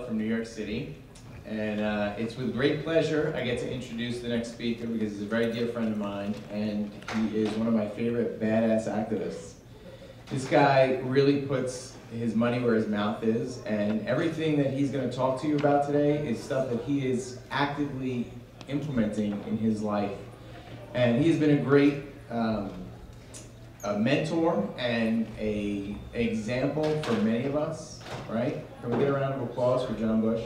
Manila from New York City, and it's with great pleasure I get to introduce the next speaker because he's a very dear friend of mine, and he is one of my favorite badass activists. This guy really puts his money where his mouth is, and everything that he's going to talk to you about today is stuff that he is actively implementing in his life. And he has been a great a mentor and an example for many of us, right? Can we get a round of applause for John Bush?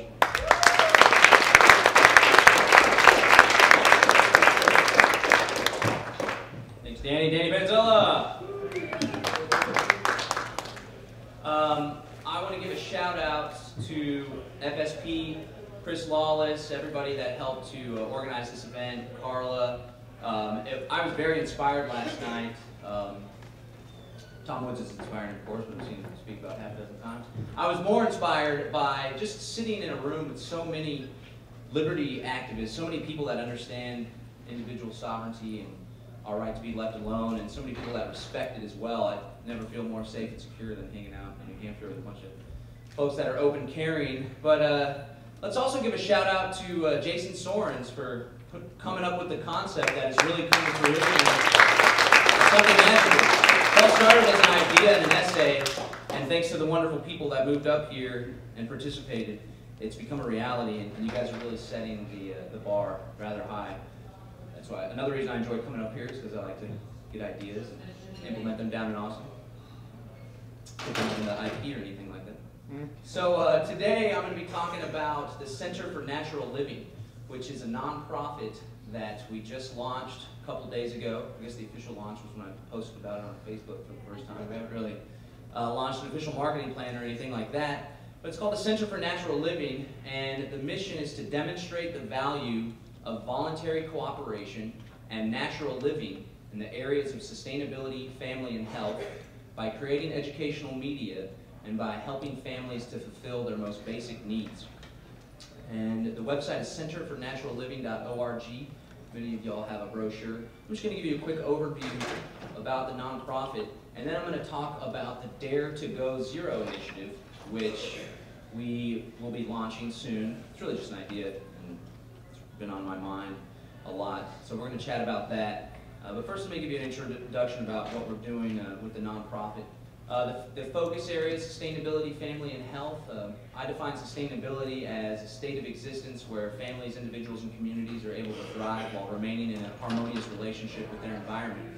Thanks, Danny. Danny Benzella. I want to give a shout out to FSP, Chris Lawless, everybody that helped to organize this event, Carla. I was very inspired last night. Tom Woods is inspiring, of course, but I've seen him speak about half a dozen times. I was more inspired by just sitting in a room with so many liberty activists, so many people that understand individual sovereignty and our right to be left alone, and so many people that respect it as well. I never feel more safe and secure than hanging out in New Hampshire with a bunch of folks that are open, caring. But let's also give a shout out to Jason Sorens for coming up with the concept that is really coming to fruition. Something that all started as an idea and an essay, and thanks to the wonderful people that moved up here and participated, it's become a reality, and you guys are really setting the bar rather high. That's why another reason I enjoy coming up here is because I like to get ideas and implement them down in Austin. In the IP or anything like that. So today I'm going to be talking about the Center for Natural Living, which is a nonprofit that we just launched a couple days ago. I guess the official launch was when I posted about it on Facebook for the first time. We haven't really launched an official marketing plan or anything like that. But it's called the Center for Natural Living, and the mission is to demonstrate the value of voluntary cooperation and natural living in the areas of sustainability, family, and health by creating educational media and by helping families to fulfill their most basic needs. And the website is centerfornaturalliving.org. Many of y'all have a brochure. I'm just going to give you a quick overview about the nonprofit, and then I'm going to talk about the Dare to Go Zero initiative, which we will be launching soon. It's really just an idea, and it's been on my mind a lot. So we're going to chat about that. But first, let me give you an introduction about what we're doing with the nonprofit. The focus area is sustainability, family, and health. I define sustainability as a state of existence where families, individuals, and communities are able to thrive while remaining in a harmonious relationship with their environment.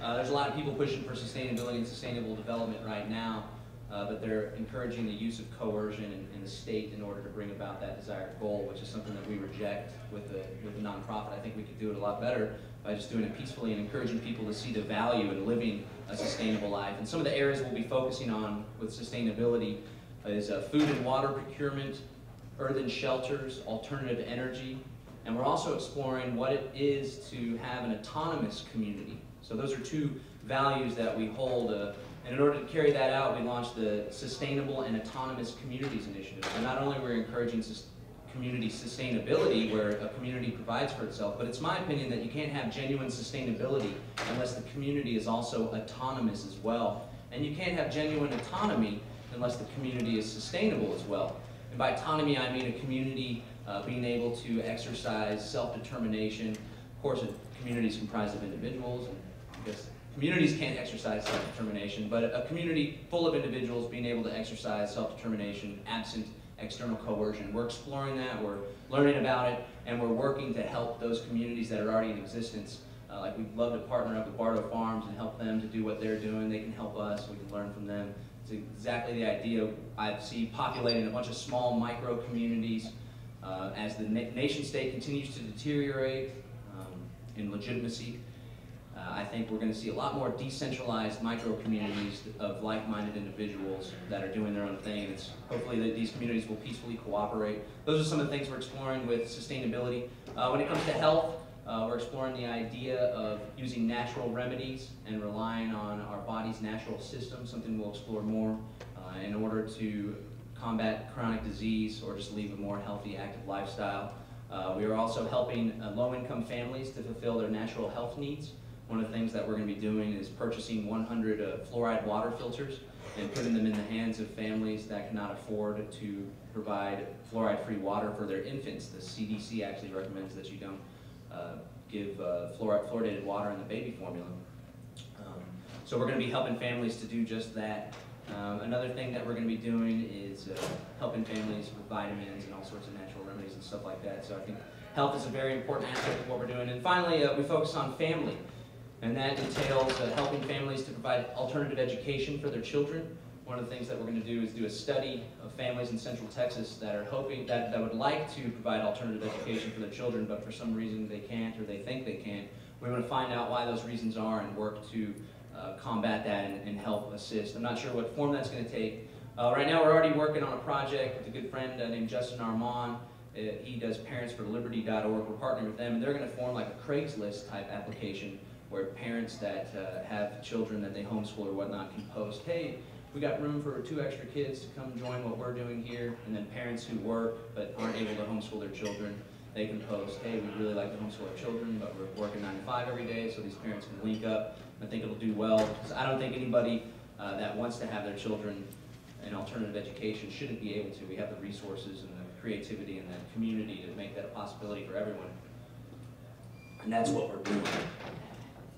There's a lot of people pushing for sustainability and sustainable development right now, but they're encouraging the use of coercion in the state in order to bring about that desired goal, which is something that we reject with the nonprofit. I think we could do it a lot better by just doing it peacefully and encouraging people to see the value in living a sustainable life. And some of the areas we'll be focusing on with sustainability is food and water procurement, earthen shelters, alternative energy, and we're also exploring what it is to have an autonomous community. So those are two values that we hold, and in order to carry that out, we launched the Sustainable and Autonomous Communities Initiative. And not only we're encouraging community sustainability, where a community provides for itself, but it's my opinion that you can't have genuine sustainability unless the community is also autonomous as well. And you can't have genuine autonomy unless the community is sustainable as well. And by autonomy, I mean a community being able to exercise self-determination. Of course, a community is comprised of individuals, and I guess communities can't exercise self-determination, but a community full of individuals being able to exercise self-determination absent external coercion. We're exploring that, we're learning about it, and we're working to help those communities that are already in existence. Like we'd love to partner up with Bardo Farms and help them to do what they're doing. They can help us, we can learn from them. It's exactly the idea I see populating a bunch of small micro communities as the nation state continues to deteriorate in legitimacy. I think we're going to see a lot more decentralized micro-communities of like-minded individuals that are doing their own thing. It's hopefully that these communities will peacefully cooperate. Those are some of the things we're exploring with sustainability. When it comes to health, we're exploring the idea of using natural remedies and relying on our body's natural system, something we'll explore more in order to combat chronic disease or just lead a more healthy, active lifestyle. We are also helping low-income families to fulfill their natural health needs. One of the things that we're going to be doing is purchasing 100 fluoride water filters and putting them in the hands of families that cannot afford to provide fluoride-free water for their infants. The CDC actually recommends that you don't give fluoridated water in the baby formula. So we're going to be helping families to do just that. Another thing that we're going to be doing is helping families with vitamins and all sorts of natural remedies and stuff like that. So I think health is a very important aspect of what we're doing. And finally, we focus on family. And that entails helping families to provide alternative education for their children. One of the things that we're going to do is do a study of families in Central Texas that are hoping that would like to provide alternative education for their children, but for some reason they can't or they think they can't. We want to find out why those reasons are and work to combat that and help assist. I'm not sure what form that's going to take. Right now we're already working on a project with a good friend named Justin Armand. He does parentsforliberty.org. We're partnering with them, and they're going to form like a Craigslist type application where parents that have children that they homeschool or whatnot can post, hey, we got room for 2 extra kids to come join what we're doing here. And then parents who work but aren't able to homeschool their children, they can post, hey, we'd really like to homeschool our children, but we're working 9 to 5 every day, so these parents can link up. I think it'll do well, because I don't think anybody that wants to have their children in alternative education shouldn't be able to. We have the resources and the creativity and the community to make that a possibility for everyone. And that's what we're doing.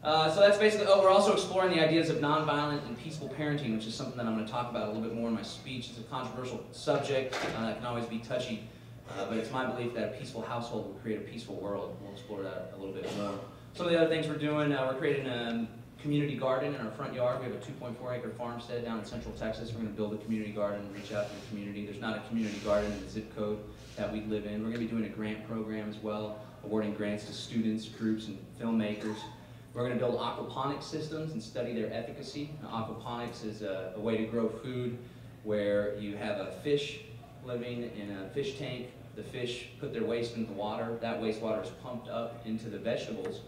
So that's basically, we're also exploring the ideas of nonviolent and peaceful parenting, which is something that I'm going to talk about a little bit more in my speech. It's a controversial subject that can always be touchy, but it's my belief that a peaceful household will create a peaceful world. We'll explore that a little bit more. Some of the other things we're doing, we're creating a community garden in our front yard. We have a 2.4-acre farmstead down in Central Texas. We're going to build a community garden and reach out to the community. There's not a community garden in the zip code that we live in. We're going to be doing a grant program as well, awarding grants to students, groups, and filmmakers. We're going to build aquaponics systems and study their efficacy. Now, aquaponics is a way to grow food where you have a fish living in a fish tank. The fish put their waste into the water. That wastewater is pumped up into the vegetables,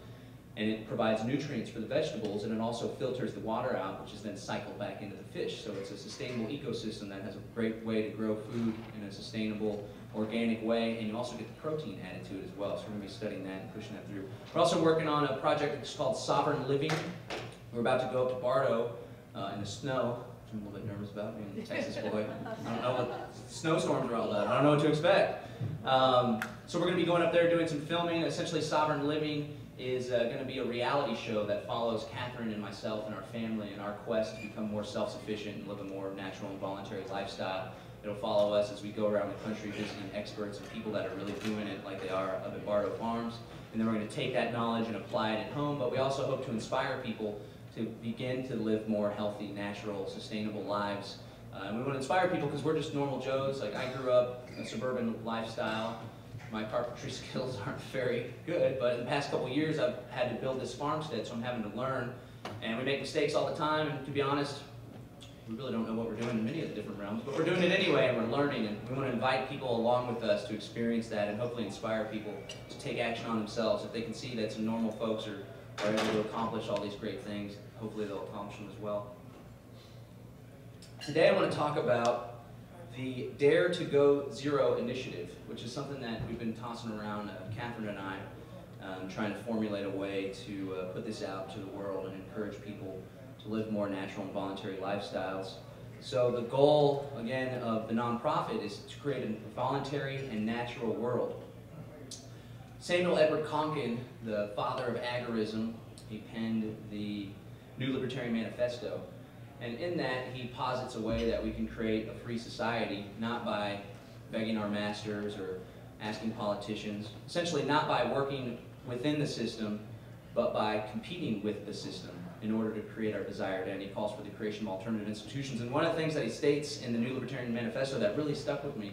and it provides nutrients for the vegetables, and it also filters the water out, which is then cycled back into the fish. So it's a sustainable ecosystem that has a great way to grow food in a sustainable, organic way, and you also get the protein added to it as well. So we're going to be studying that and pushing that through. We're also working on a project that's called Sovereign Living. We're about to go up to Bardo in the snow, which I'm a little bit nervous about, being a Texas boy. I don't know what snowstorms are all about. I don't know what to expect. So we're going to be going up there doing some filming. Essentially, Sovereign Living is going to be a reality show that follows Catherine and myself and our family in our quest to become more self-sufficient and live a more natural and voluntary lifestyle. It'll follow us as we go around the country visiting experts and people that are really doing it like they are up at Bardo Farms. And then we're going to take that knowledge and apply it at home, but we also hope to inspire people to begin to live more healthy, natural, sustainable lives. And we want to inspire people because we're just normal Joes. Like, I grew up in a suburban lifestyle. My carpentry skills aren't very good, but in the past couple of years I've had to build this farmstead, so I'm having to learn. And we make mistakes all the time, and to be honest, we really don't know what we're doing in many of the different realms, but we're doing it anyway, and we're learning, and we want to invite people along with us to experience that and hopefully inspire people to take action on themselves. If they can see that some normal folks are able to accomplish all these great things, hopefully they'll accomplish them as well. Today I want to talk about the Dare to Go Zero initiative, which is something that we've been tossing around, Catherine and I, trying to formulate a way to put this out to the world and encourage people to live more natural and voluntary lifestyles. So the goal, again, of the nonprofit is to create a voluntary and natural world. Samuel Edward Konkin, the father of agorism, he penned the New Libertarian Manifesto. And in that, he posits a way that we can create a free society, not by begging our masters or asking politicians, essentially not by working within the system, but by competing with the system in order to create our desired end. He calls for the creation of alternative institutions. And one of the things that he states in the New Libertarian Manifesto that really stuck with me,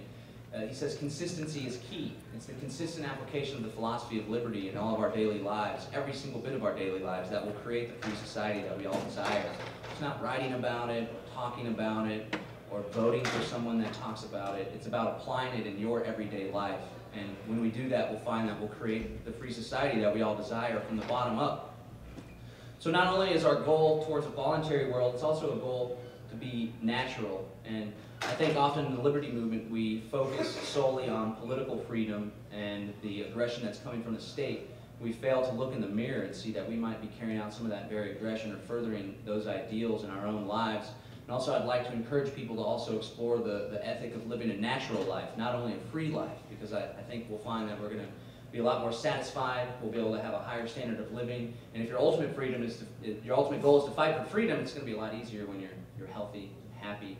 he says consistency is key. It's the consistent application of the philosophy of liberty in all of our daily lives, every single bit of our daily lives, that will create the free society that we all desire. It's not writing about it, or talking about it, or voting for someone that talks about it. It's about applying it in your everyday life. And when we do that, we'll find that we'll create the free society that we all desire from the bottom up. So not only is our goal towards a voluntary world, it's also a goal to be natural. And I think often in the liberty movement, we focus solely on political freedom and the aggression that's coming from the state. we fail to look in the mirror and see that we might be carrying out some of that very aggression or furthering those ideals in our own lives. And also I'd like to encourage people to also explore the ethic of living a natural life, not only a free life, because I think we'll find that we're going to be a lot more satisfied, we'll be able to have a higher standard of living, and if your ultimate freedom is your ultimate goal is to fight for freedom, it's going to be a lot easier when you're healthy, happy,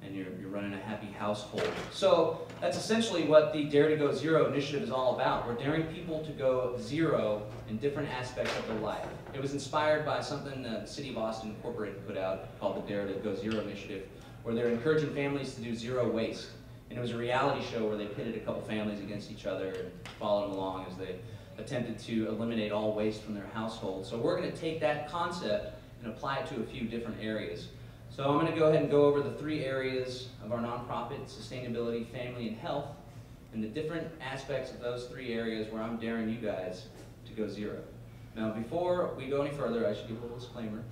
and you're running a happy household. So that's essentially what the Dare to Go Zero initiative is all about. We're daring people to go zero in different aspects of their life. It was inspired by something the City of Austin Incorporated put out called the Dare to Go Zero initiative, where they're encouraging families to do zero waste. And it was a reality show where they pitted a couple families against each other and followed them along as they attempted to eliminate all waste from their household. So we're going to take that concept and apply it to a few different areas. So I'm going to go ahead and go over the 3 areas of our nonprofit: sustainability, family, and health, and the different aspects of those 3 areas where I'm daring you guys to go zero. Now, before we go any further, I should give a little disclaimer.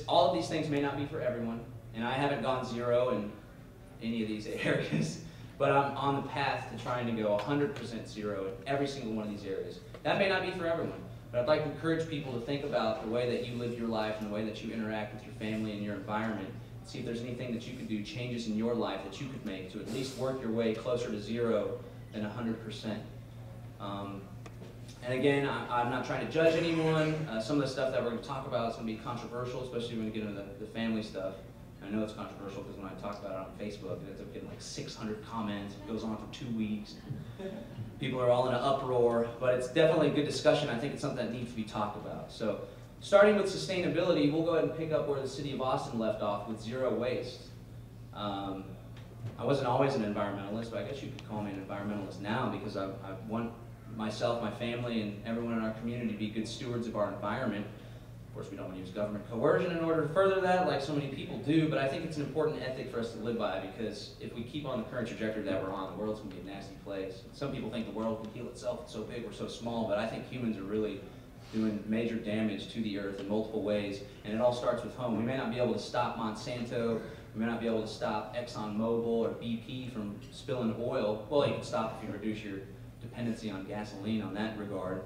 All of these things may not be for everyone, and I haven't gone zero in any of these areas, but I'm on the path to trying to go 100% zero in every single one of these areas. That may not be for everyone, but I'd like to encourage people to think about the way that you live your life and the way that you interact with your family and your environment. See if there's anything that you could do, changes in your life that you could make to at least work your way closer to zero than 100%. And again, I'm not trying to judge anyone. Some of the stuff that we're going to talk about is going to be controversial, especially when we get into the family stuff. I know it's controversial because when I talk about it on Facebook, it ends up getting like 600 comments. It goes on for 2 weeks. People are all in an uproar, but it's definitely a good discussion. I think it's something that needs to be talked about. So, starting with sustainability, we'll go ahead and pick up where the City of Austin left off with zero waste. I wasn't always an environmentalist, but I guess you could call me an environmentalist now because I want myself, my family, and everyone in our community to be good stewards of our environment. Of course, we don't want to use government coercion in order to further that, like so many people do, but I think it's an important ethic for us to live by, because if we keep on the current trajectory that we're on, the world's going to be a nasty place. Some people think the world can heal itself, it's so big, we're so small, but I think humans are really doing major damage to the earth in multiple ways, and it all starts with home. We may not be able to stop Monsanto, we may not be able to stop ExxonMobil or BP from spilling oil. Well, you can stop if you reduce your dependency on gasoline on that regard.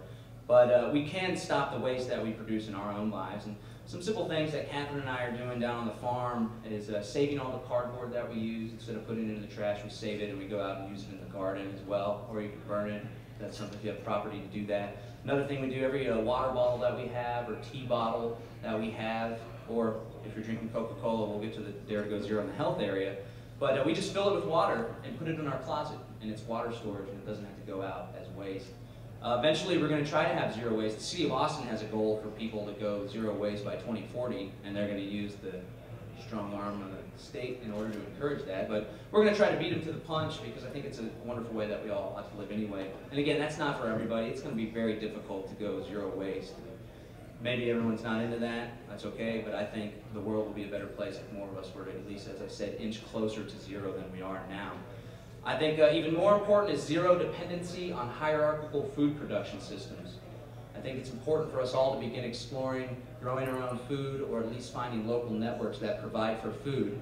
But we can stop the waste that we produce in our own lives. And some simple things that Catherine and I are doing down on the farm is saving all the cardboard that we use. Instead of putting it in the trash, we save it and we go out and use it in the garden as well. Or you can burn it. That's something if you have property to do that. Another thing we do, every water bottle that we have or tea bottle that we have, or if you're drinking Coca-Cola, we'll get to the Dare to Go Zero in the health area. But we just fill it with water and put it in our closet. And it's water storage and it doesn't have to go out as waste. Eventually, we're going to try to have zero waste. The City of Austin has a goal for people to go zero waste by 2040, and they're going to use the strong arm of the state in order to encourage that. But we're going to try to beat them to the punch because I think it's a wonderful way that we all ought to live anyway. And again, that's not for everybody. It's going to be very difficult to go zero waste. Maybe everyone's not into that. That's okay, but I think the world will be a better place if more of us were to, at least, as I said, inch closer to zero than we are now. I think even more important is zero dependency on hierarchical food production systems. I think it's important for us all to begin exploring growing our own food, or at least finding local networks that provide for food.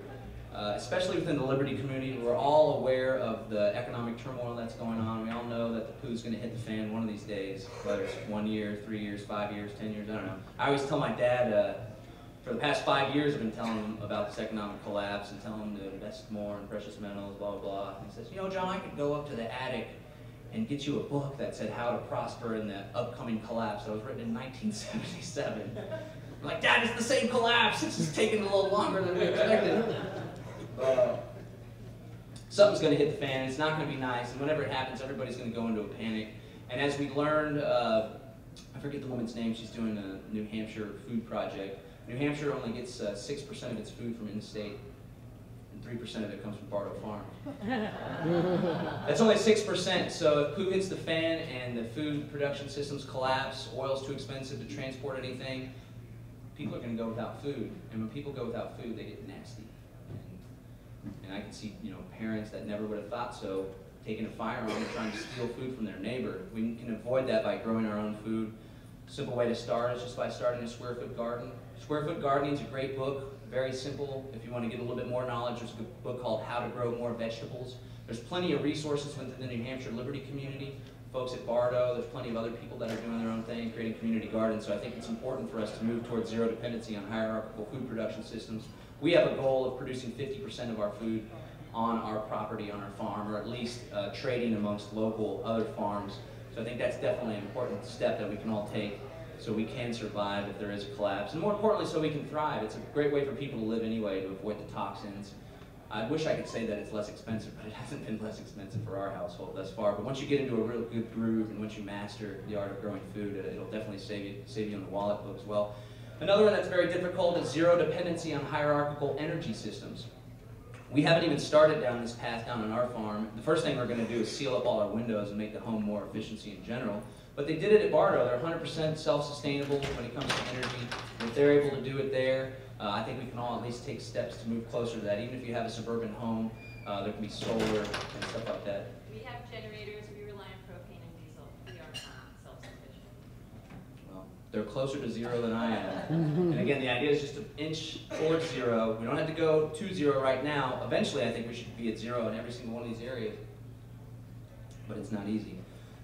Especially within the Liberty community, we're all aware of the economic turmoil that's going on. We all know that the poo's going to hit the fan one of these days, whether it's 1 year, 3 years, 5 years, 10 years, I don't know. I always tell my dad, for the past 5 years, I've been telling him about this economic collapse and telling him to invest more in precious metals, blah, blah, blah. And he says, you know, John, I could go up to the attic and get you a book that said How to Prosper in the Upcoming Collapse. That was written in 1977. I'm like, Dad, it's the same collapse. It's just taking a little longer than we expected. Something's going to hit the fan. It's not going to be nice. And whenever it happens, everybody's going to go into a panic. And as we learned, I forget the woman's name. She's doing a New Hampshire food project. New Hampshire only gets 6% of its food from in-state, and 3% of it comes from Bartow Farm. That's only 6%, so if poo hits the fan and the food production systems collapse, oil's too expensive to transport anything, people are going to go without food. And when people go without food, they get nasty. And I can see, you know, parents that never would have thought so, taking a firearm and trying to steal food from their neighbor. We can avoid that by growing our own food. A simple way to start is just by starting a square foot garden. Square Foot Gardening is a great book, very simple. If you want to get a little bit more knowledge, there's a book called How to Grow More Vegetables. There's plenty of resources within the New Hampshire Liberty community folks at Bardo, there's plenty of other people that are doing their own thing, creating community gardens, so I think it's important for us to move towards zero dependency on hierarchical food production systems. We have a goal of producing 50% of our food on our property, on our farm, or at least trading amongst local other farms. So I think that's definitely an important step that we can all take so we can survive if there is a collapse. And more importantly, so we can thrive. It's a great way for people to live anyway, to avoid the toxins. I wish I could say that it's less expensive, but it hasn't been less expensive for our household thus far. But once you get into a real good groove and once you master the art of growing food, it'll definitely save you on the wallet book as well. Another one that's very difficult is zero dependency on hierarchical energy systems. We haven't even started down this path down on our farm. The first thing we're going to do is seal up all our windows and make the home more efficiency in general. But they did it at Bardo. They're 100% self-sustainable when it comes to energy. If they're able to do it there, I think we can all at least take steps to move closer to that. Even if you have a suburban home, there can be solar and stuff like that. We have generators. We rely on propane and diesel. We are not self-sufficient. Well, they're closer to zero than I am. And again, the idea is just to inch towards zero. We don't have to go to zero right now. Eventually, I think we should be at zero in every single one of these areas. But it's not easy.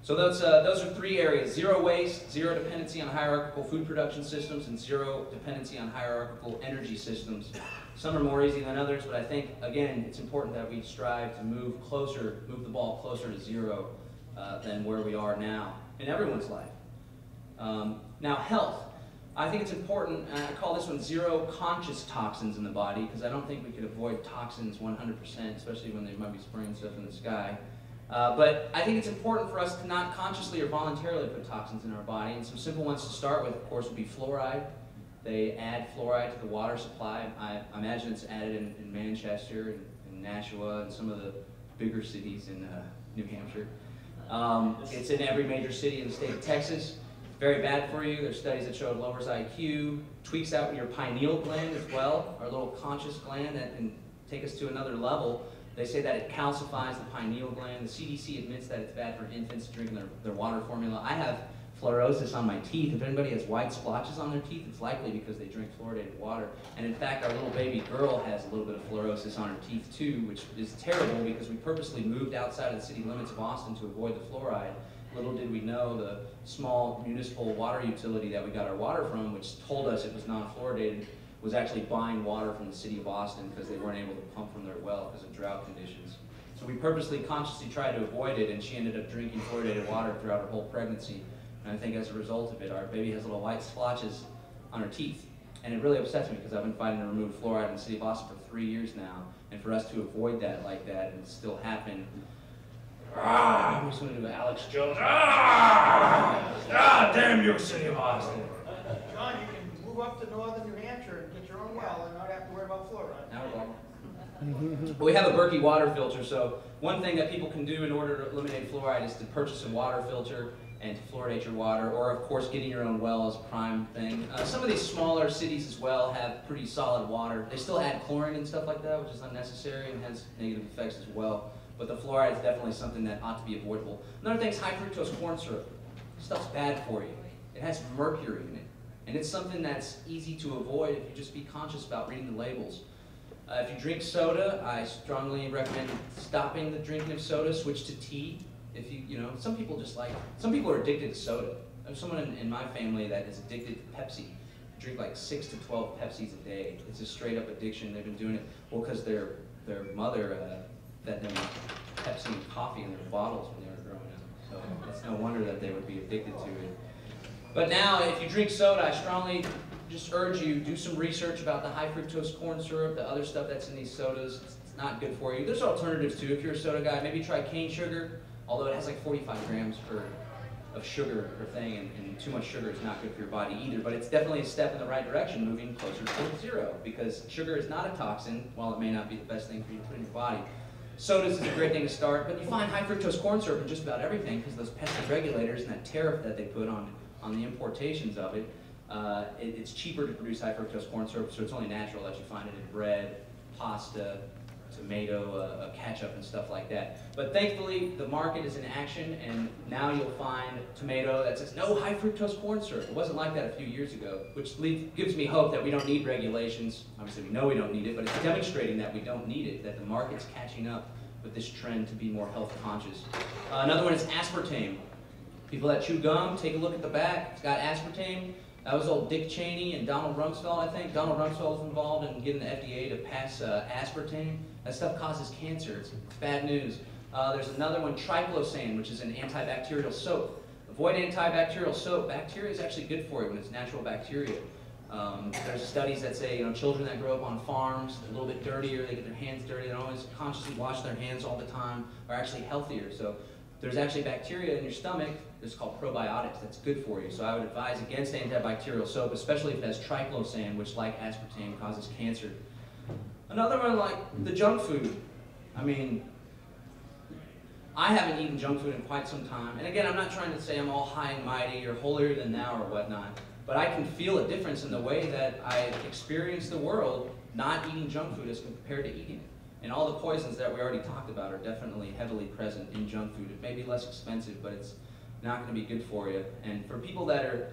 So those are three areas: zero waste, zero dependency on hierarchical food production systems, and zero dependency on hierarchical energy systems. Some are more easy than others, but I think, again, it's important that we strive to move the ball closer to zero than where we are now in everyone's life. Now, health. I think it's important, and I call this one zero conscious toxins in the body, because I don't think we could avoid toxins 100%, especially when they might be spraying stuff in the sky. But I think it's important for us to not consciously or voluntarily put toxins in our body. And some simple ones to start with, of course, would be fluoride. They add fluoride to the water supply. I imagine it's added in Manchester and Nashua and some of the bigger cities in New Hampshire. It's in every major city in the state of Texas. Very bad for you. There's studies that show it lowers IQ, tweaks out your pineal gland as well, our little conscious gland that can take us to another level. They say that it calcifies the pineal gland. The CDC admits that it's bad for infants drinking their water formula. I have fluorosis on my teeth. If anybody has white splotches on their teeth, it's likely because they drink fluoridated water. And in fact, our little baby girl has a little bit of fluorosis on her teeth too, which is terrible because we purposely moved outside of the city limits of Austin to avoid the fluoride. Little did we know the small municipal water utility that we got our water from, which told us it was non-fluoridated, was actually buying water from the city of Austin because they weren't able to pump from their well because of drought conditions. So we purposely, consciously tried to avoid it, and she ended up drinking fluoridated water throughout her whole pregnancy. And I think as a result of it, our baby has little white splotches on her teeth. And it really upsets me because I've been fighting to remove fluoride in the city of Austin for 3 years now. And for us to avoid that like that and still happen, we just want to do Alex Jones. Damn you, city of Austin. John, you can move up to northern New Hampshire and get your own well and not have to worry about fluoride. Now we're going. We have a Berkey water filter, so one thing that people can do in order to eliminate fluoride is to purchase a water filter and to fluoridate your water, or of course getting your own well is a prime thing. Some of these smaller cities as well have pretty solid water. They still add chlorine and stuff like that, which is unnecessary and has negative effects as well. But the fluoride is definitely something that ought to be avoidable. Another thing is high fructose corn syrup. This stuff's bad for you. It has mercury in it. And it's something that's easy to avoid if you just be conscious about reading the labels. If you drink soda, I strongly recommend stopping the drinking of soda, switch to tea. If some people are addicted to soda. There's someone in my family that is addicted to Pepsi. They drink like 6 to 12 Pepsis a day. It's a straight up addiction. They've been doing it, because their mother fed them Pepsi and coffee in their bottles when they were growing up. So it's no wonder that they would be addicted to it. But now, if you drink soda, I strongly just urge you, do some research about the high fructose corn syrup, the other stuff that's in these sodas. It's not good for you. There's alternatives too. If you're a soda guy, maybe try cane sugar, although it has like 45 grams of sugar per thing, and too much sugar is not good for your body either. But it's definitely a step in the right direction, moving closer to zero, because sugar is not a toxin, while it may not be the best thing for you to put in your body. Sodas is a great thing to start, but you find high fructose corn syrup in just about everything because those pesky regulators and that tariff that they put on the importations of it. It's cheaper to produce high fructose corn syrup, so it's only natural that you find it in bread, pasta, tomato, ketchup, and stuff like that. But thankfully, the market is in action, and now you'll find tomato that says no high fructose corn syrup. It wasn't like that a few years ago, which gives me hope that we don't need regulations. Obviously, we know we don't need it, but it's demonstrating that we don't need it, that the market's catching up with this trend to be more health conscious. Another one is aspartame. People that chew gum, take a look at the back. It's got aspartame. That was old Dick Cheney and Donald Rumsfeld, I think. Donald Rumsfeld was involved in getting the FDA to pass aspartame. That stuff causes cancer. It's bad news. There's another one, triclosan, which is an antibacterial soap. Avoid antibacterial soap. Bacteria is actually good for you when it's natural bacteria. There's studies that say, children that grow up on farms, they're a little bit dirtier, they get their hands dirty, they don't always consciously wash their hands all the time, are actually healthier. So there's actually bacteria in your stomach that's called probiotics that's good for you. So I would advise against antibacterial soap, especially if it has triclosan, which, like aspartame, causes cancer. Another one, like the junk food. I mean, I haven't eaten junk food in quite some time. And again, I'm not trying to say I'm all high and mighty or holier than thou or whatnot, but I can feel a difference in the way that I experience the world not eating junk food as compared to eating it. And all the poisons that we already talked about are definitely heavily present in junk food. It may be less expensive, but it's not going to be good for you. And for people that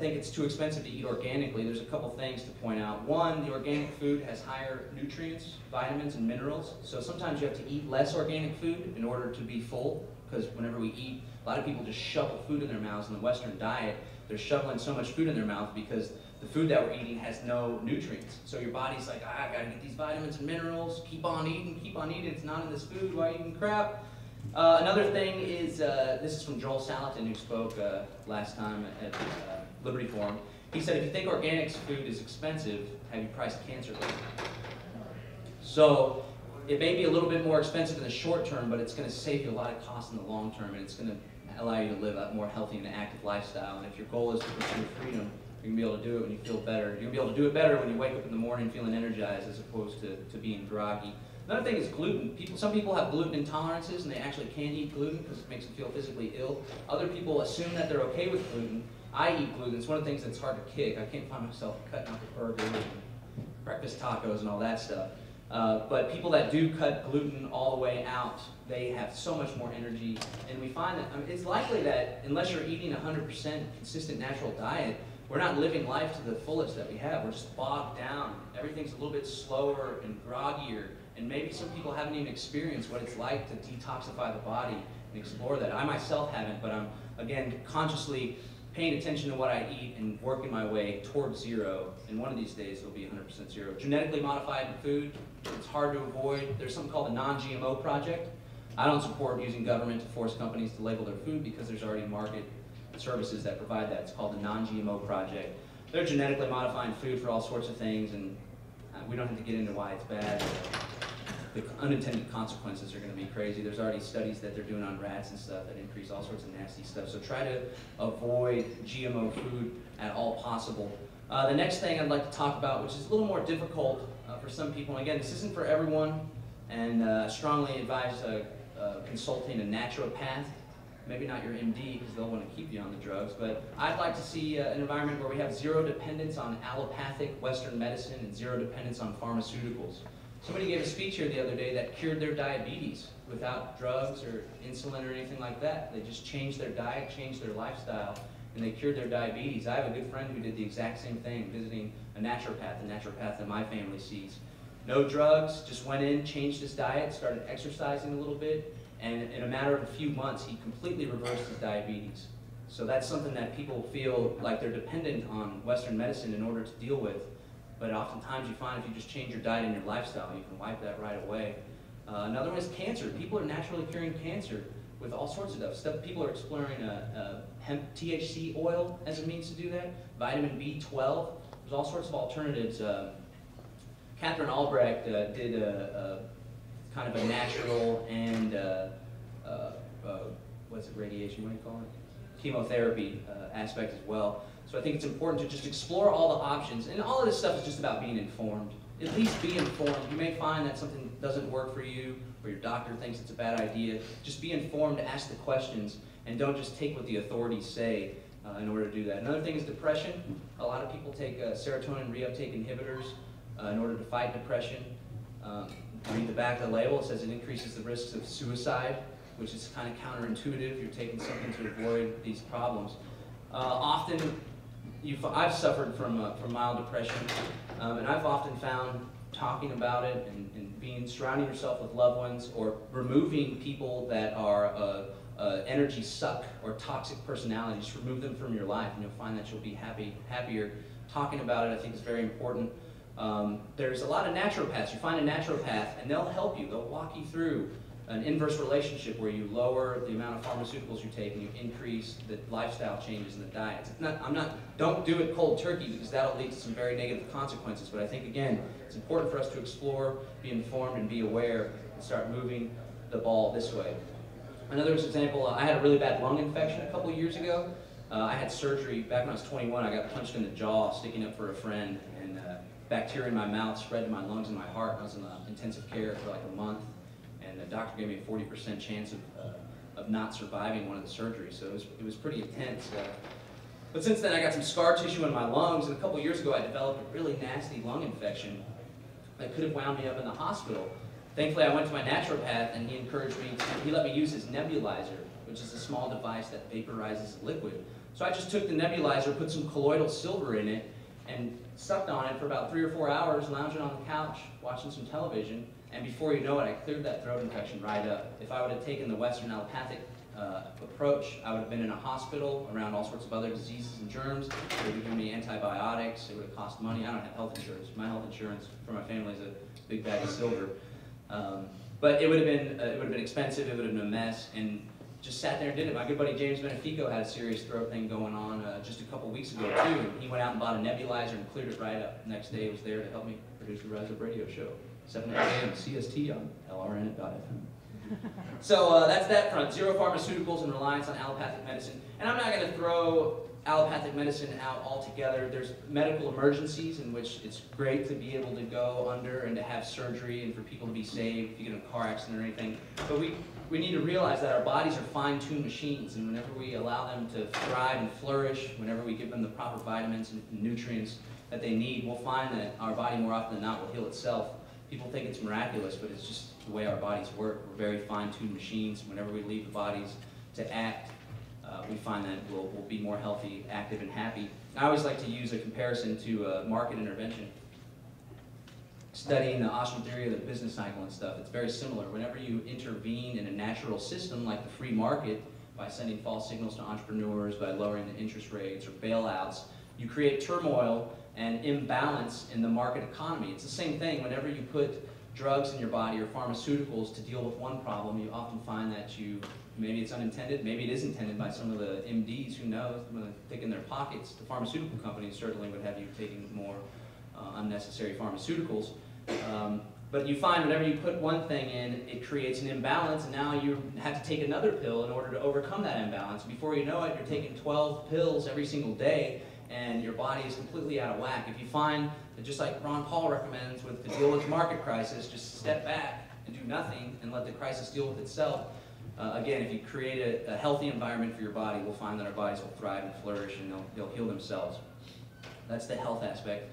think it's too expensive to eat organically, there's a couple things to point out. One, the organic food has higher nutrients, vitamins, and minerals. So sometimes you have to eat less organic food in order to be full, because whenever we eat, a lot of people just shovel food in their mouths. In the Western diet, they're shoveling so much food in their mouth because the food that we're eating has no nutrients. So your body's like, I gotta get these vitamins and minerals, keep on eating, it's not in this food, why are you eating crap? Another thing is, this is from Joel Salatin, who spoke last time at Liberty Forum. He said, if you think organic food is expensive, have you priced cancer lately? So it may be a little bit more expensive in the short term, but it's going to save you a lot of costs in the long term, and it's going to allow you to live a more healthy and active lifestyle. And if your goal is to pursue freedom, you're going to be able to do it when you feel better. You're going to be able to do it better when you wake up in the morning feeling energized as opposed to being groggy. Another thing is gluten. Some people have gluten intolerances and they actually can't eat gluten because it makes them feel physically ill. Other people assume that they're okay with gluten. I eat gluten. It's one of the things that's hard to kick. I can't find myself cutting out the burger and breakfast tacos and all that stuff. But people that do cut gluten all the way out, they have so much more energy. And we find that it's likely that unless you're eating 100% consistent natural diet, we're not living life to the fullest that we have. We're just bogged down. Everything's a little bit slower and groggier. And maybe some people haven't even experienced what it's like to detoxify the body and explore that. I myself haven't, but I'm, again, consciously paying attention to what I eat and working my way towards zero. And one of these days it'll be 100% zero. Genetically modified food, it's hard to avoid. There's something called the Non-GMO Project. I don't support using government to force companies to label their food because there's already market services that provide that. It's called the Non-GMO Project. They're genetically modifying food for all sorts of things, and we don't have to get into why it's bad. The unintended consequences are going to be crazy. There's already studies that they're doing on rats and stuff that increase all sorts of nasty stuff. So try to avoid GMO food at all possible. The next thing I'd like to talk about, which is a little more difficult for some people, and again, this isn't for everyone, and I strongly advise consulting a naturopath. Maybe not your MD, because they'll want to keep you on the drugs, but I'd like to see an environment where we have zero dependence on allopathic Western medicine and zero dependence on pharmaceuticals. Somebody gave a speech here the other day that cured their diabetes without drugs or insulin or anything like that. They just changed their diet, changed their lifestyle, and they cured their diabetes. I have a good friend who did the exact same thing, visiting a naturopath that my family sees. No drugs, just went in, changed his diet, started exercising a little bit, and in a matter of a few months, he completely reversed his diabetes. So that's something that people feel like they're dependent on Western medicine in order to deal with. But oftentimes you find if you just change your diet and your lifestyle, you can wipe that right away. Another one is cancer. People are naturally curing cancer with all sorts of stuff. People are exploring hemp THC oil as a means to do that, vitamin B12. There's all sorts of alternatives. Catherine Albrecht did a kind of a natural and, what's it, radiation, what do you call it? Chemotherapy aspect as well. So I think it's important to just explore all the options. And all of this stuff is just about being informed. At least be informed. You may find that something doesn't work for you, or your doctor thinks it's a bad idea. Just be informed, ask the questions, and don't just take what the authorities say in order to do that. Another thing is depression. A lot of people take serotonin reuptake inhibitors in order to fight depression. Read the back of the label. It says it increases the risks of suicide, which is kind of counterintuitive. You're taking something to avoid these problems. Often, I've suffered from mild depression, and I've often found talking about it and surrounding yourself with loved ones or removing people that are energy suck or toxic personality. Just remove them from your life and you'll find that you'll be happier. Talking about it I think is very important. There's a lot of naturopaths. You find a naturopath and they'll help you. They'll walk you through an inverse relationship where you lower the amount of pharmaceuticals you take and you increase the lifestyle changes in the diet. Don't do it cold turkey because that'll lead to some very negative consequences. But I think, again, it's important for us to explore, be informed, and be aware and start moving the ball this way. Another example, I had a really bad lung infection a couple years ago. I had surgery back when I was 21. I got punched in the jaw sticking up for a friend, and bacteria in my mouth spread to my lungs and my heart. I was in intensive care for like a month, and the doctor gave me a 40% chance of not surviving one of the surgeries. So it was pretty intense. But since then, I got some scar tissue in my lungs, and a couple years ago, I developed a really nasty lung infection that could have wound me up in the hospital. Thankfully, I went to my naturopath, and he encouraged me he let me use his nebulizer, which is a small device that vaporizes a liquid. So I just took the nebulizer, put some colloidal silver in it, and sucked on it for about 3 or 4 hours, lounging on the couch, watching some television, and before you know it, I cleared that throat infection right up. If I would have taken the Western allopathic approach, I would have been in a hospital around all sorts of other diseases and germs. They would have given me antibiotics. It would have cost money. I don't have health insurance. My health insurance for my family is a big bag of silver. But it would have been expensive. It would have been a mess, and just sat there and did it. My good buddy James Benefico had a serious throat thing going on just a couple weeks ago too. And he went out and bought a nebulizer and cleared it right up. The next day, he was there to help me produce the Rise Up radio show, 7 a.m. CST on LRN.FM. So that's that front. Zero pharmaceuticals and reliance on allopathic medicine. And I'm not going to throw allopathic medicine out altogether. There's medical emergencies in which it's great to be able to go under and to have surgery and for people to be saved if you get in a car accident or anything. But we need to realize that our bodies are fine-tuned machines, and whenever we allow them to thrive and flourish, whenever we give them the proper vitamins and nutrients that they need, we'll find that our body more often than not will heal itself. People think it's miraculous, but it's just the way our bodies work. We're very fine-tuned machines. Whenever we leave the bodies to act, we find that we'll be more healthy, active, and happy. I always like to use a comparison to market intervention. Studying the Austrian theory of the business cycle and stuff, it's very similar. Whenever you intervene in a natural system like the free market, by sending false signals to entrepreneurs, by lowering the interest rates or bailouts, you create turmoil and imbalance in the market economy. It's the same thing. Whenever you put drugs in your body or pharmaceuticals to deal with one problem, you often find that maybe it's unintended, maybe it is intended by some of the MDs, who knows, when they think in their pockets. The pharmaceutical companies certainly would have you taking more unnecessary pharmaceuticals. But you find whenever you put one thing in, it creates an imbalance, and now you have to take another pill in order to overcome that imbalance. Before you know it, you're taking 12 pills every single day, and your body is completely out of whack. If you find that, just like Ron Paul recommends, to deal with market crisis, just step back and do nothing and let the crisis deal with itself. Again, if you create a healthy environment for your body, we'll find that our bodies will thrive and flourish, and they'll heal themselves. That's the health aspect.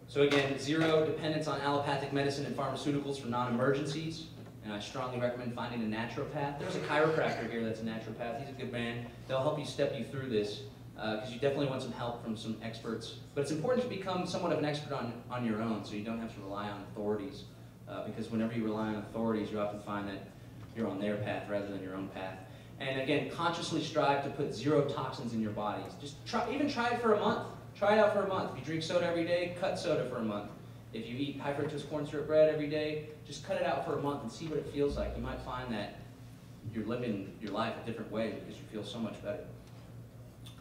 So again, zero dependence on allopathic medicine and pharmaceuticals for non-emergencies. And I strongly recommend finding a naturopath. There's a chiropractor here that's a naturopath. He's a good man. They'll help you step you through this, because you definitely want some help from some experts. But it's important to become somewhat of an expert on your own, so you don't have to rely on authorities. Because whenever you rely on authorities, you often find that you're on their path rather than your own path. And again, consciously strive to put zero toxins in your bodies. Just even try it for a month. Try it out for a month. If you drink soda every day, cut soda for a month. If you eat high fructose corn syrup bread every day, just cut it out for a month and see what it feels like. You might find that you're living your life a different way because you feel so much better.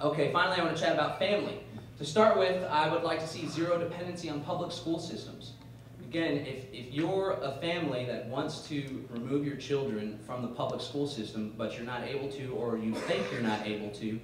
Okay, finally I want to chat about family. To start with, I would like to see zero dependency on public school systems. Again, if you're a family that wants to remove your children from the public school system, but you're not able to, or you think you're not able to,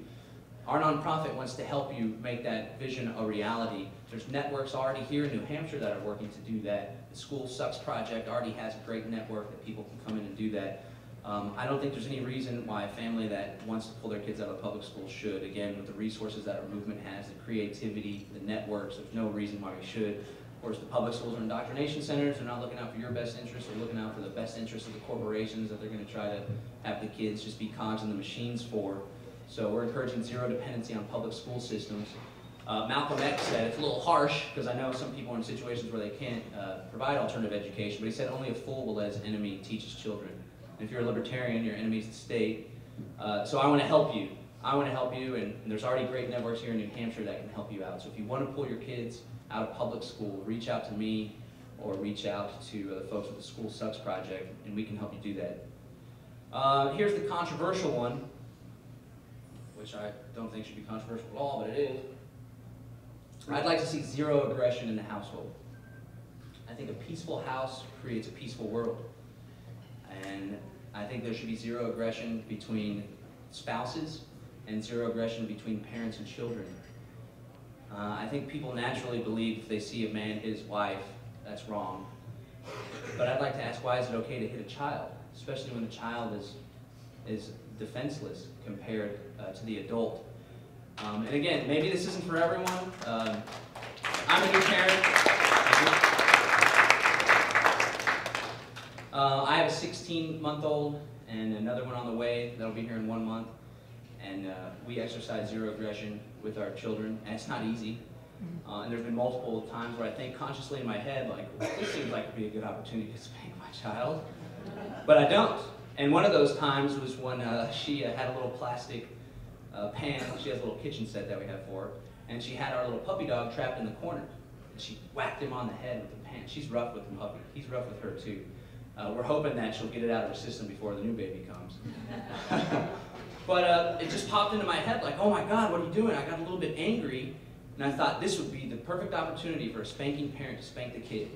our nonprofit wants to help you make that vision a reality. There's networks already here in New Hampshire that are working to do that. The School Sucks Project already has a great network that people can come in and do that. I don't think there's any reason why a family that wants to pull their kids out of public school should. Again, with the resources that our movement has, the creativity, the networks, there's no reason why we should. Of course, the public schools are indoctrination centers. They're not looking out for your best interests. They're looking out for the best interests of the corporations that they're going to try to have the kids just be cogs in the machines for. So we're encouraging zero dependency on public school systems. Malcolm X said, it's a little harsh, because I know some people are in situations where they can't provide alternative education, but he said only a fool will let his enemy teach his children. And if you're a libertarian, your enemy's the state. So I want to help you. I want to help you, and there's already great networks here in New Hampshire that can help you out. So if you want to pull your kids out of public school, reach out to me or reach out to the folks with the School Sucks Project, and we can help you do that. Here's the controversial one, which I don't think should be controversial at all, but it is. I'd like to see zero aggression in the household. I think a peaceful house creates a peaceful world. And I think there should be zero aggression between spouses and zero aggression between parents and children. I think people naturally believe if they see a man hit his wife, that's wrong. But I'd like to ask, why is it okay to hit a child, especially when the child is defenseless compared to the adult? And again, maybe this isn't for everyone. I'm a new parent. I have a 16-month-old and another one on the way that'll be here in 1 month. And we exercise zero aggression with our children, and it's not easy. And there's been multiple times where I think consciously in my head, like, this seems like it'd be a good opportunity to spank my child, but I don't. And one of those times was when she had a little plastic pan. She has a little kitchen set that we have for her, and she had our little puppy dog trapped in the corner. And she whacked him on the head with the pan. She's rough with the puppy. He's rough with her too. We're hoping that she'll get it out of her system before the new baby comes. But it just popped into my head like, oh my God, what are you doing? I got a little bit angry, and I thought this would be the perfect opportunity for a spanking parent to spank the kid.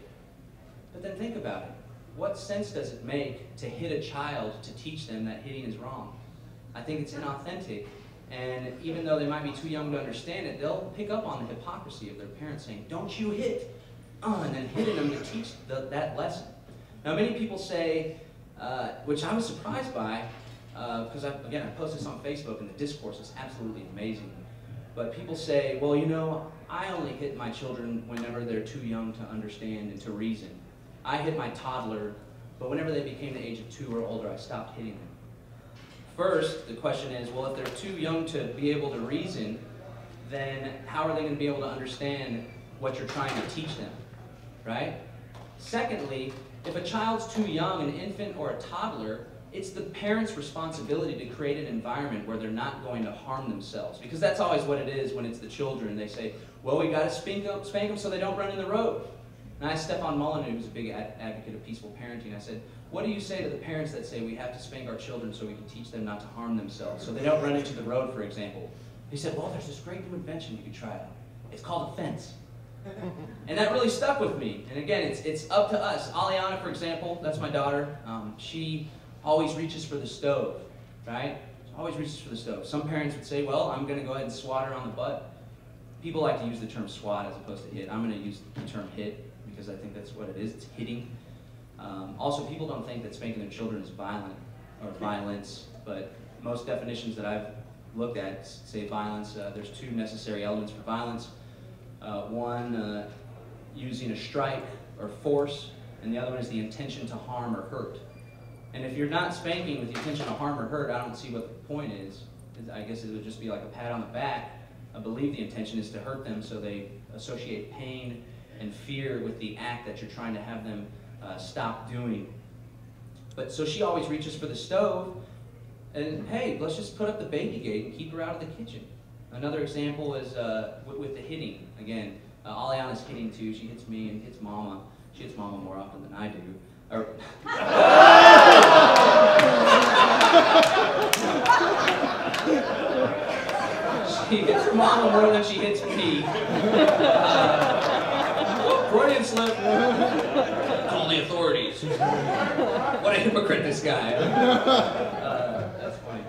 But then think about it. What sense does it make to hit a child to teach them that hitting is wrong? I think it's inauthentic, and even though they might be too young to understand it, they'll pick up on the hypocrisy of their parents saying, don't you hit, and then hitting them to teach that lesson. Now many people say, which I was surprised by, because again, I post this on Facebook and the discourse is absolutely amazing. But people say, well, you know, I only hit my children whenever they're too young to understand and to reason. I hit my toddler, but whenever they became the age of 2 or older, I stopped hitting them. First, the question is, well, if they're too young to be able to reason, then how are they going to be able to understand what you're trying to teach them, right? Secondly, if a child's too young, an infant or a toddler, it's the parent's responsibility to create an environment where they're not going to harm themselves. Because that's always what it is when it's the children. They say, well, we got to spank them so they don't run in the road. And I asked Stefan Molyneux, who's a big advocate of peaceful parenting, I said, what do you say to the parents that say we have to spank our children so we can teach them not to harm themselves, so they don't run into the road, for example? He said, well, there's this great new invention you could try out. It's called a fence. And that really stuck with me. And again, it's up to us. Aliana, for example, that's my daughter. She always reaches for the stove, right? Always reaches for the stove. Some parents would say, well, I'm going to go ahead and swat her on the butt. People like to use the term swat as opposed to hit. I'm going to use the term hit because I think that's what it is. It's hitting. Also, people don't think that spanking their children is violent or violence, but most definitions that I've looked at say violence. There's 2 necessary elements for violence. One, using a strike or force, and the other one is the intention to harm or hurt. And if you're not spanking with the intention to harm or hurt, I don't see what the point is. I guess it would just be like a pat on the back. I believe the intention is to hurt them, so they associate pain and fear with the act that you're trying to have them stop doing. But so she always reaches for the stove, and hey, let's just put up the baby gate and keep her out of the kitchen. Another example is with the hitting. Again, Aliana's hitting too. She hits me and hits Mama. She hits Mama more often than I do. She hits Mama more than she hits me. Freudian slip. Call the authorities. What a hypocrite this guy. That's funny.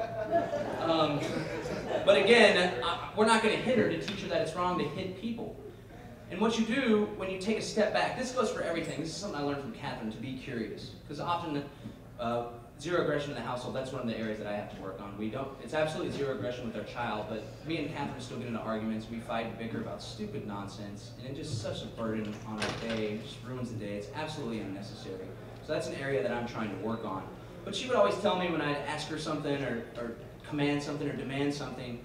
But again, we're not going to hit her to teach her that it's wrong to hit people. And what you do when you take a step back, this goes for everything. This is something I learned from Catherine, to be curious. Because often, zero aggression in the household, that's one of the areas that I have to work on. It's absolutely zero aggression with our child, but me and Catherine still get into arguments. We fight and bicker about stupid nonsense, and it's just such a burden on our day. It just ruins the day. It's absolutely unnecessary. So that's an area that I'm trying to work on. But she would always tell me when I'd ask her something or command something or demand something,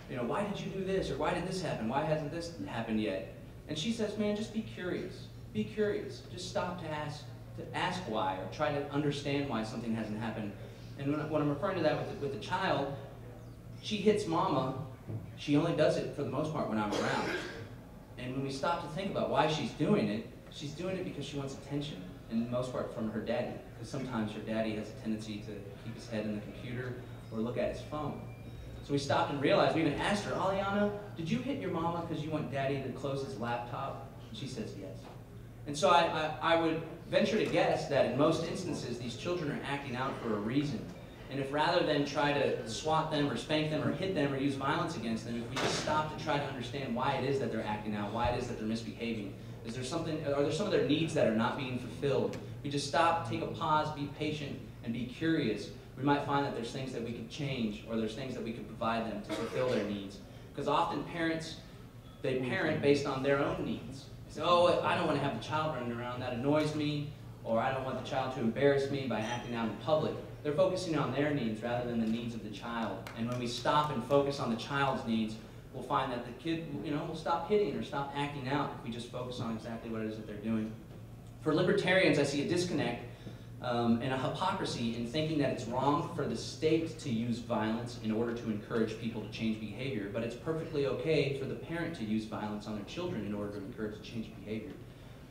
you know, why did you do this? Or why did this happen? Why hasn't this happened yet? And she says, man, just be curious. Be curious. Just stop to ask why, or try to understand why something hasn't happened And when I'm referring to that with the child, she hits mama, she only does it for the most part when I'm around. And when we stop to think about why she's doing it because she wants attention, in most part from her daddy. Because sometimes her daddy has a tendency to keep his head in the computer or look at his phone. So we stopped and realized, we even asked her, Aliana, did you hit your mama because you want daddy to close his laptop? And she says yes. And so I would venture to guess that in most instances, these children are acting out for a reason. And if rather than try to swat them or spank them or hit them or use violence against them, if we just stop to try to understand why it is that they're acting out, why it is that they're misbehaving, are there some of their needs that are not being fulfilled? We just stop, take a pause, be patient, and be curious. We might find that there's things that we could change, or there's things that we could provide them to fulfill their needs. Because often parents, they parent based on their own needs. They say, oh, I don't want to have the child running around, that annoys me, or I don't want the child to embarrass me by acting out in public. They're focusing on their needs rather than the needs of the child. And when we stop and focus on the child's needs, we'll find that the kid, will stop hitting or stop acting out if we just focus on exactly what it is that they're doing. For libertarians, I see a disconnect and a hypocrisy in thinking that it's wrong for the state to use violence in order to encourage people to change behavior, but it's perfectly okay for the parent to use violence on their children in order to encourage change behavior.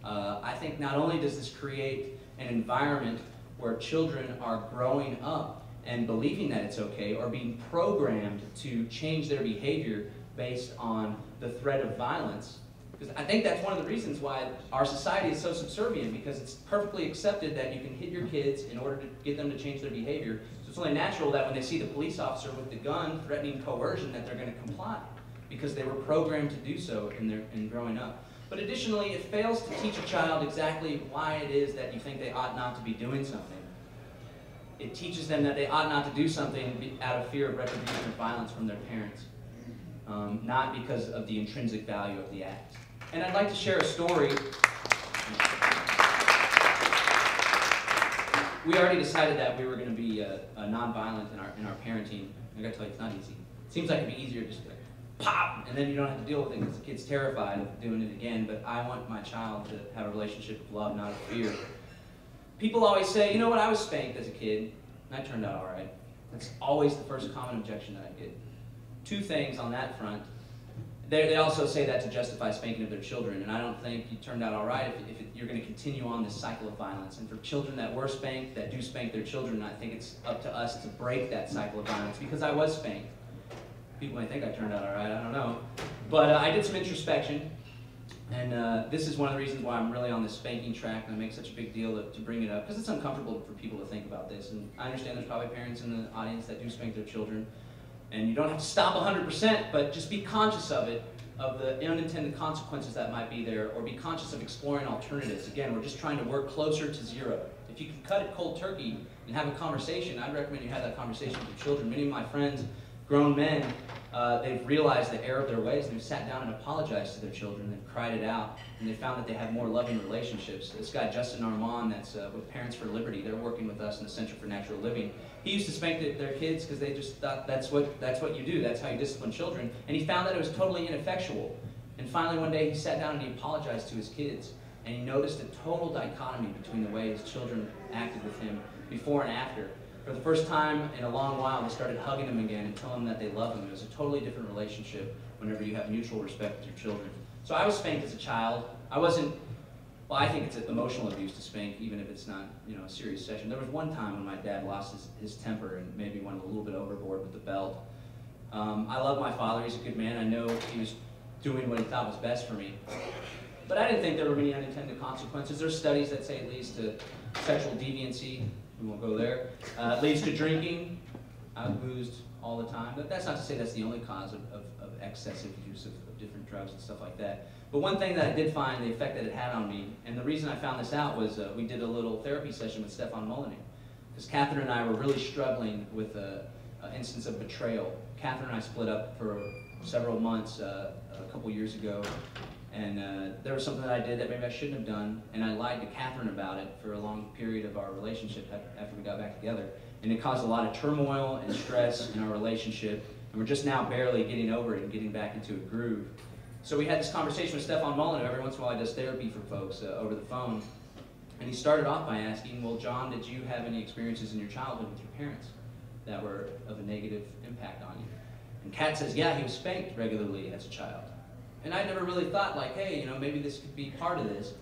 I think not only does this create an environment where children are growing up and believing that it's okay or being programmed to change their behavior based on the threat of violence, because I think that's one of the reasons why our society is so subservient, because it's perfectly accepted that you can hit your kids in order to get them to change their behavior. So it's only natural that when they see the police officer with the gun threatening coercion that they're going to comply, because they were programmed to do so in growing up. But additionally, it fails to teach a child exactly why it is that you think they ought not to be doing something. It teaches them that they ought not to do something out of fear of retribution or violence from their parents, not because of the intrinsic value of the act. And I'd like to share a story. We already decided that we were going to be nonviolent in our parenting. I got to tell you, it's not easy. It seems like it'd be easier just to pop, and then you don't have to deal with it because the kid's terrified of doing it again. But I want my child to have a relationship of love, not of fear. People always say, you know what, I was spanked as a kid, and I turned out all right. That's always the first common objection that I get. Two things on that front. They also say that to justify spanking of their children, and I don't think you turned out all right if you're going to continue on this cycle of violence. And for children that were spanked, that do spank their children, I think it's up to us to break that cycle of violence, because I was spanked. People may think I turned out all right, I don't know. But I did some introspection, and this is one of the reasons why I'm really on this spanking track, and I make such a big deal to bring it up, because it's uncomfortable for people to think about this. And I understand there's probably parents in the audience that do spank their children, and you don't have to stop 100%, but just be conscious of it, of the unintended consequences that might be there, or be conscious of exploring alternatives. Again, we're just trying to work closer to zero. If you can cut it cold turkey and have a conversation, I'd recommend you have that conversation with your children. Many of my friends, grown men, they've realized the error of their ways, and they've sat down and apologized to their children. They've cried it out, and they found that they have more loving relationships. This guy, Justin Armand, that's with Parents for Liberty, they're working with us in the Center for Natural Living. He used to spank their kids because they just thought that's what you do, that's how you discipline children. And he found that it was totally ineffectual. And finally one day he sat down and he apologized to his kids, and he noticed a total dichotomy between the way his children acted with him before and after. For the first time in a long while, they started hugging him again and telling him that they love him. It was a totally different relationship whenever you have mutual respect with your children. So I was spanked as a child. Well, I think it's emotional abuse to spank, even if it's not, a serious session. There was one time when my dad lost his temper and maybe went a little bit overboard with the belt. I love my father. He's a good man. I know he was doing what he thought was best for me. But I didn't think there were many unintended consequences. There's studies that say it leads to sexual deviancy. We won't go there. It leads to drinking. I was boozed all the time. But that's not to say that's the only cause of excessive use of different drugs and stuff like that. But one thing that I did find, the effect that it had on me, and the reason I found this out was we did a little therapy session with Stefan Molyneux. Because Catherine and I were really struggling with an instance of betrayal. Catherine and I split up for several months a couple years ago. And there was something that I did that maybe I shouldn't have done, and I lied to Catherine about it for a long period of our relationship after we got back together. And it caused a lot of turmoil and stress in our relationship, and we're just now barely getting over it and getting back into a groove. So we had this conversation with Stefan Molyneux. Every once in a while he does therapy for folks over the phone. And he started off by asking, well, John, did you have any experiences in your childhood with your parents that were of a negative impact on you? And Kat says, yeah, he was spanked regularly as a child. And I never really thought, like, hey, you know, maybe this could be part of this.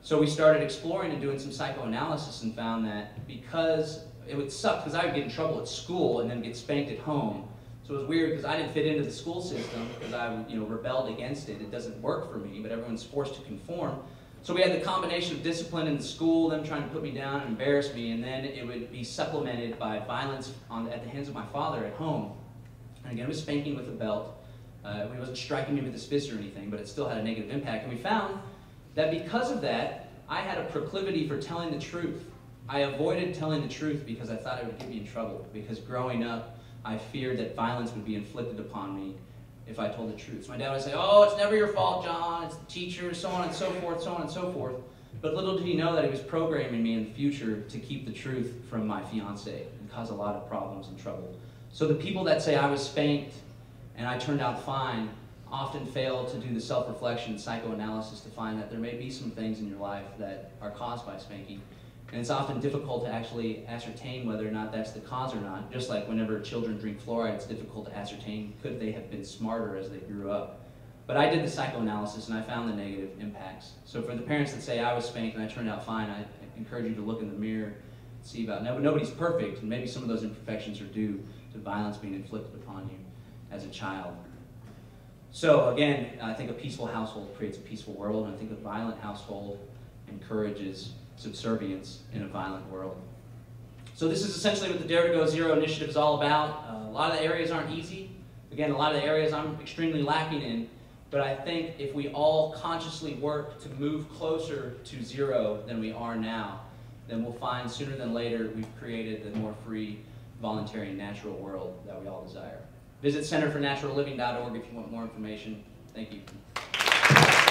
So we started exploring and doing some psychoanalysis and found that because it would suck, because I would get in trouble at school and then get spanked at home. So it was weird because I didn't fit into the school system because I, rebelled against it. It doesn't work for me, but everyone's forced to conform. So we had the combination of discipline in the school, them trying to put me down and embarrass me, and then it would be supplemented by violence at the hands of my father at home. And again, it was spanking with a belt. He wasn't striking me with his fist or anything, but it still had a negative impact. And we found that because of that, I had a proclivity for telling the truth. I avoided telling the truth because I thought it would get me in trouble. Because growing up, I feared that violence would be inflicted upon me if I told the truth. So my dad would say, oh, it's never your fault, John, it's the teacher, so on and so forth, so on and so forth. But little did he know that he was programming me in the future to keep the truth from my fiance and cause a lot of problems and trouble. So the people that say I was spanked and I turned out fine often fail to do the self-reflection and psychoanalysis to find that there may be some things in your life that are caused by spanking. And it's often difficult to actually ascertain whether or not that's the cause or not. Just like whenever children drink fluoride, it's difficult to ascertain could they have been smarter as they grew up. But I did the psychoanalysis and I found the negative impacts. So for the parents that say I was spanked and I turned out fine, I encourage you to look in the mirror and see about, nobody's perfect, and maybe some of those imperfections are due to violence being inflicted upon you as a child. So again, I think a peaceful household creates a peaceful world, and I think a violent household encourages subservience in a violent world. So this is essentially what the Dare to Go Zero initiative is all about. A lot of the areas aren't easy. Again, a lot of the areas I'm extremely lacking in, but I think if we all consciously work to move closer to zero than we are now, then we'll find sooner than later we've created the more free, voluntary, and natural world that we all desire. Visit centerfornaturalliving.org if you want more information. Thank you.